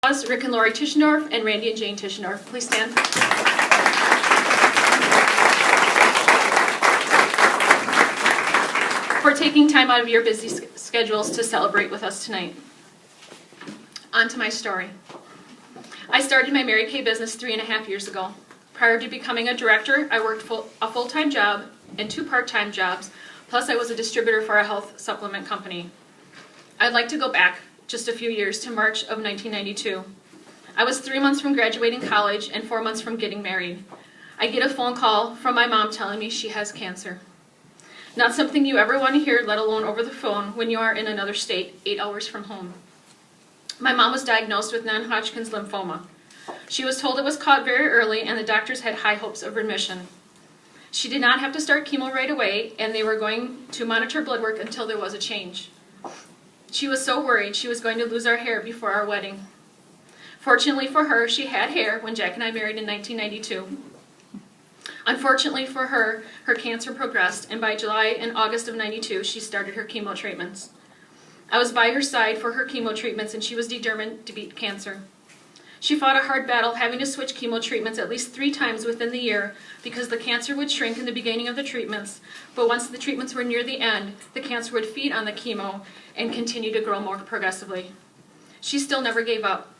Rick and Lori Tischendorf and Randy and Jane Tischendorf. Please stand. For taking time out of your busy schedules to celebrate with us tonight. On to my story. I started my Mary Kay business 3.5 years ago. Prior to becoming a director, I worked a full-time job and 2 part-time jobs, plus I was a distributor for a health supplement company. I'd like to go back just a few years to March of 1992. I was 3 months from graduating college and 4 months from getting married. I get a phone call from my mom telling me she has cancer. Not something you ever want to hear, let alone over the phone, when you are in another state, 8 hours from home. My mom was diagnosed with non-Hodgkin's lymphoma. She was told it was caught very early and the doctors had high hopes of remission. She did not have to start chemo right away, and they were going to monitor blood work until there was a change. She was so worried she was going to lose our hair before our wedding. Fortunately for her, she had hair when Jack and I married in 1992. Unfortunately for her, her cancer progressed, and by July and August of 92, she started her chemo treatments. I was by her side for her chemo treatments, and she was determined to beat cancer. She fought a hard battle, having to switch chemo treatments at least 3 times within the year because the cancer would shrink in the beginning of the treatments, but once the treatments were near the end, the cancer would feed on the chemo and continue to grow more progressively. She still never gave up.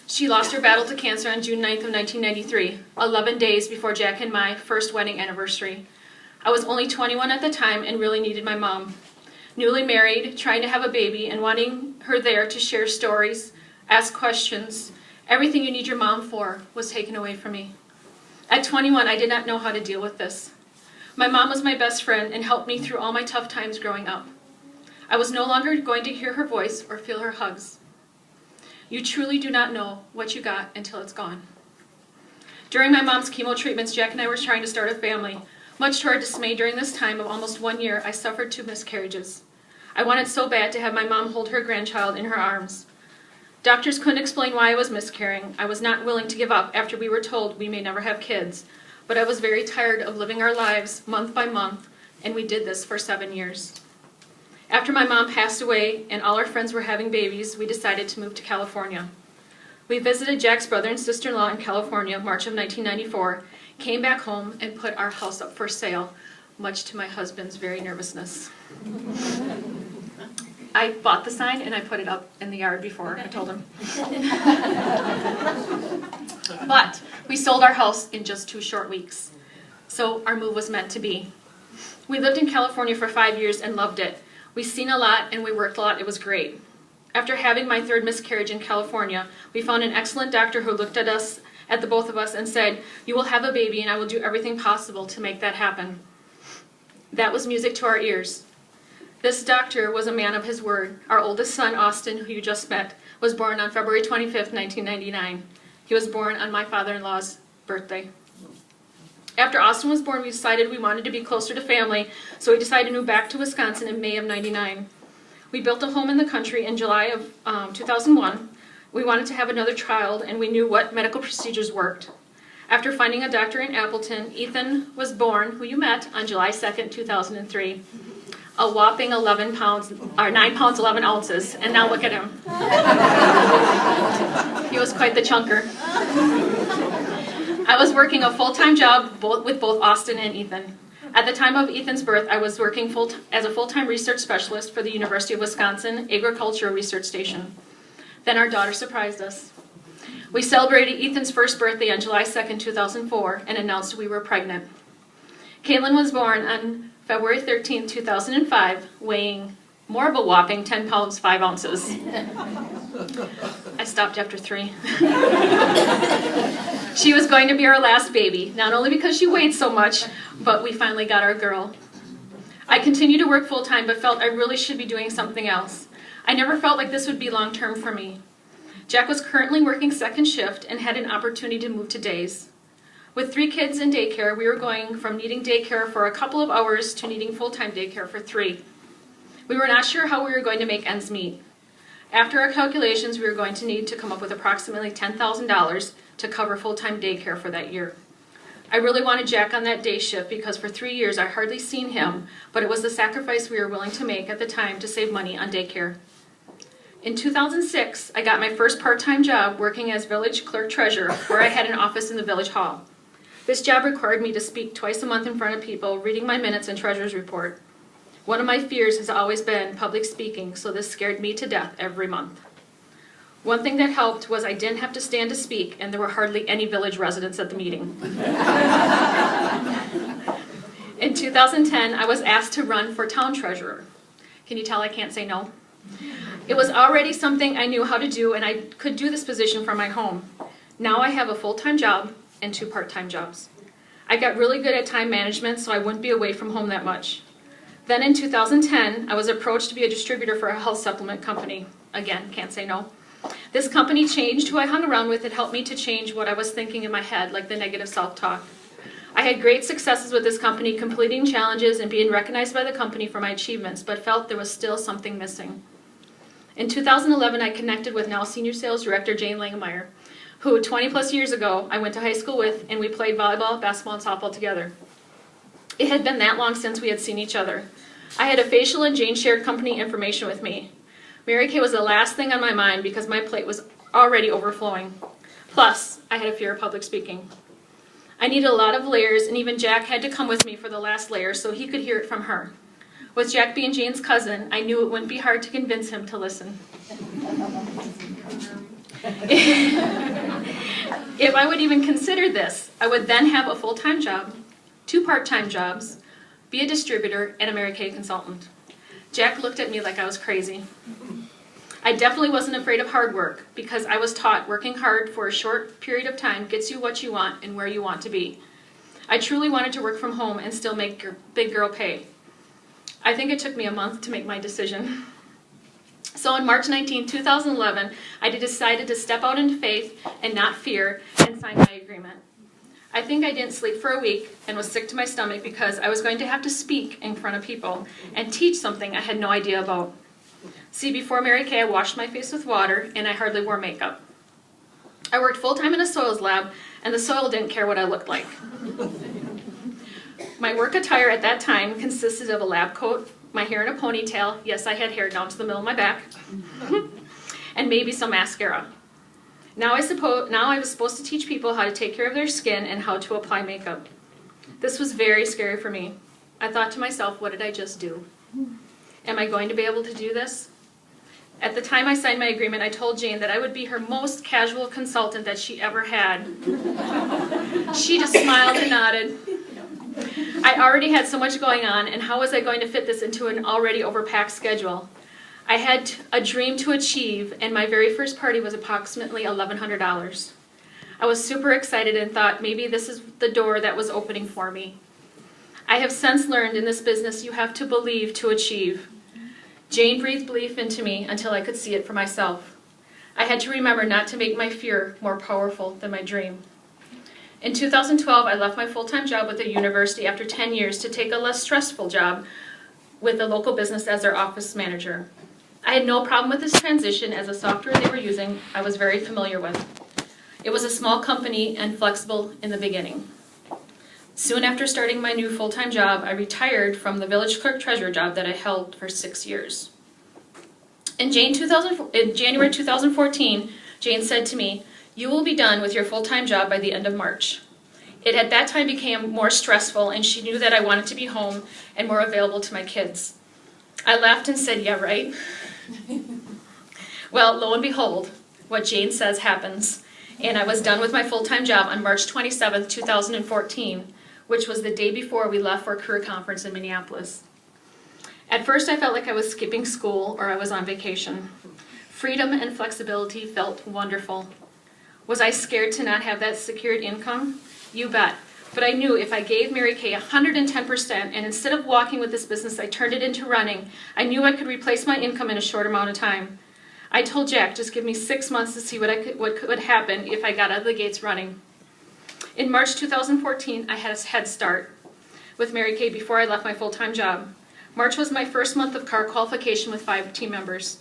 She lost her battle to cancer on June 9th of 1993, 11 days before Jack and my first wedding anniversary. I was only 21 at the time and really needed my mom. Newly married, trying to have a baby, and wanting her there to share stories, ask questions, everything you need your mom for was taken away from me. At 21, I did not know how to deal with this. My mom was my best friend and helped me through all my tough times growing up. I was no longer going to hear her voice or feel her hugs. You truly do not know what you got until it's gone. During my mom's chemo treatments, Jack and I were trying to start a family. Much to our dismay, during this time of almost 1 year, I suffered 2 miscarriages. I wanted so bad to have my mom hold her grandchild in her arms. Doctors couldn't explain why I was miscarrying. I was not willing to give up after we were told we may never have kids, but I was very tired of living our lives month by month, and we did this for 7 years. After my mom passed away and all our friends were having babies, we decided to move to California. We visited Jack's brother and sister-in-law in California, March of 1994, came back home and put our house up for sale, much to my husband's very nervousness. I bought the sign and I put it up in the yard before I told him. But we sold our house in just 2 short weeks, so our move was meant to be. We lived in California for 5 years and loved it. We seen a lot and we worked a lot. It was great. After having my 3rd miscarriage in California, we found an excellent doctor who looked at the both of us and said, "You will have a baby and I will do everything possible to make that happen." That was music to our ears. This doctor was a man of his word. Our oldest son, Austin, who you just met, was born on February 25th, 1999. He was born on my father-in-law's birthday. After Austin was born, we decided we wanted to be closer to family, so we decided to move back to Wisconsin in May of '99. We built a home in the country in July of 2001. We wanted to have another child, and we knew what medical procedures worked. After finding a doctor in Appleton, Ethan was born, who you met, on July 2nd, 2003. A whopping 9 pounds, 11 ounces, and now look at him. He was quite the chunker. I was working a full-time job with both Austin and Ethan. At the time of Ethan's birth, I was working as a full-time research specialist for the University of Wisconsin Agricultural Research Station. Then our daughter surprised us. We celebrated Ethan's first birthday on July 2nd, 2004, and announced we were pregnant. Caitlin was born on February 13th, 2005, weighing more of a whopping 10 pounds, 5 ounces. I stopped after 3. She was going to be our last baby, not only because she weighed so much, but we finally got our girl. I continued to work full-time, but felt I really should be doing something else. I never felt like this would be long-term for me. Jack was currently working 2nd shift and had an opportunity to move to days. With 3 kids in daycare, we were going from needing daycare for a couple of hours to needing full-time daycare for 3. We were not sure how we were going to make ends meet. After our calculations, we were going to need to come up with approximately $10,000 to cover full-time daycare for that year. I really wanted Jack on that day shift because for 3 years I hardly seen him, but it was the sacrifice we were willing to make at the time to save money on daycare. In 2006, I got my first part-time job working as village clerk treasurer, where I had an office in the village hall. This job required me to speak twice a month in front of people, reading my minutes and treasurer's report. One of my fears has always been public speaking, so this scared me to death every month. One thing that helped was I didn't have to stand to speak, and there were hardly any village residents at the meeting. In 2010, I was asked to run for town treasurer. Can you tell I can't say no? It was already something I knew how to do, and I could do this position from my home. Now I have a full-time job and 2 part-time jobs. I got really good at time management, so I wouldn't be away from home that much. Then in 2010, I was approached to be a distributor for a health supplement company. Again, can't say no. This company changed who I hung around with. It helped me to change what I was thinking in my head, like the negative self-talk. I had great successes with this company, completing challenges and being recognized by the company for my achievements, but felt there was still something missing. In 2011, I connected with now Senior Sales Director Jane Langemeyer, who 20 plus years ago I went to high school with, and we played volleyball, basketball, and softball together. It had been that long since we had seen each other. I had a facial, and Jane shared company information with me. Mary Kay was the last thing on my mind because my plate was already overflowing. Plus, I had a fear of public speaking. I needed a lot of layers, and even Jack had to come with me for the last layer so he could hear it from her. With Jack being Jane's cousin, I knew it wouldn't be hard to convince him to listen. If I would even consider this, I would then have a full-time job, 2 part-time jobs, be a distributor, and a Mary Kay consultant. Jack looked at me like I was crazy. I definitely wasn't afraid of hard work because I was taught working hard for a short period of time gets you what you want and where you want to be. I truly wanted to work from home and still make big girl pay. I think it took me a month to make my decision. So on March 19, 2011, I decided to step out into faith and not fear and sign my agreement. I think I didn't sleep for a week and was sick to my stomach because I was going to have to speak in front of people and teach something I had no idea about. See, before Mary Kay, I washed my face with water and I hardly wore makeup. I worked full-time in a soils lab, and the soil didn't care what I looked like. My work attire at that time consisted of a lab coat, my hair in a ponytail, yes, I had hair down to the middle of my back, and maybe some mascara. Now I was supposed to teach people how to take care of their skin and how to apply makeup. This was very scary for me. I thought to myself, what did I just do? Am I going to be able to do this? At the time I signed my agreement, I told Jane that I would be her most casual consultant that she ever had. She just smiled and nodded. I already had so much going on, and how was I going to fit this into an already overpacked schedule? I had a dream to achieve, and my very first party was approximately $1,100. I was super excited and thought maybe this is the door that was opening for me. I have since learned in this business you have to believe to achieve. Jane breathed belief into me until I could see it for myself. I had to remember not to make my fear more powerful than my dream. In 2012, I left my full-time job with the university after 10 years to take a less stressful job with a local business as their office manager. I had no problem with this transition as the software they were using I was very familiar with. It was a small company and flexible in the beginning. Soon after starting my new full-time job, I retired from the village clerk treasurer job that I held for 6 years. In January 2014, Jane said to me, "You will be done with your full-time job by the end of March." It at that time became more stressful, and she knew that I wanted to be home and more available to my kids. I laughed and said, "Yeah, right." Well, lo and behold, what Jane says happens, and I was done with my full-time job on March 27, 2014, which was the day before we left for a career conference in Minneapolis. At first, I felt like I was skipping school or I was on vacation. Freedom and flexibility felt wonderful. Was I scared to not have that secured income? You bet. But I knew if I gave Mary Kay 110%, and instead of walking with this business, I turned it into running, I knew I could replace my income in a short amount of time. I told Jack, just give me 6 months to see what could happen if I got out of the gates running. In March 2014, I had a head start with Mary Kay before I left my full-time job. March was my first month of car qualification with 5 team members.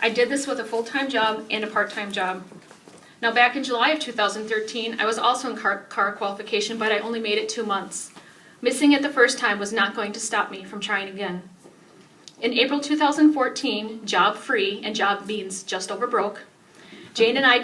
I did this with a full-time job and a part-time job. Now back in July of 2013, I was also in car qualification, but I only made it 2 months. Missing it the first time was not going to stop me from trying again. In April 2014, job free, and job means just over broke, Jane and I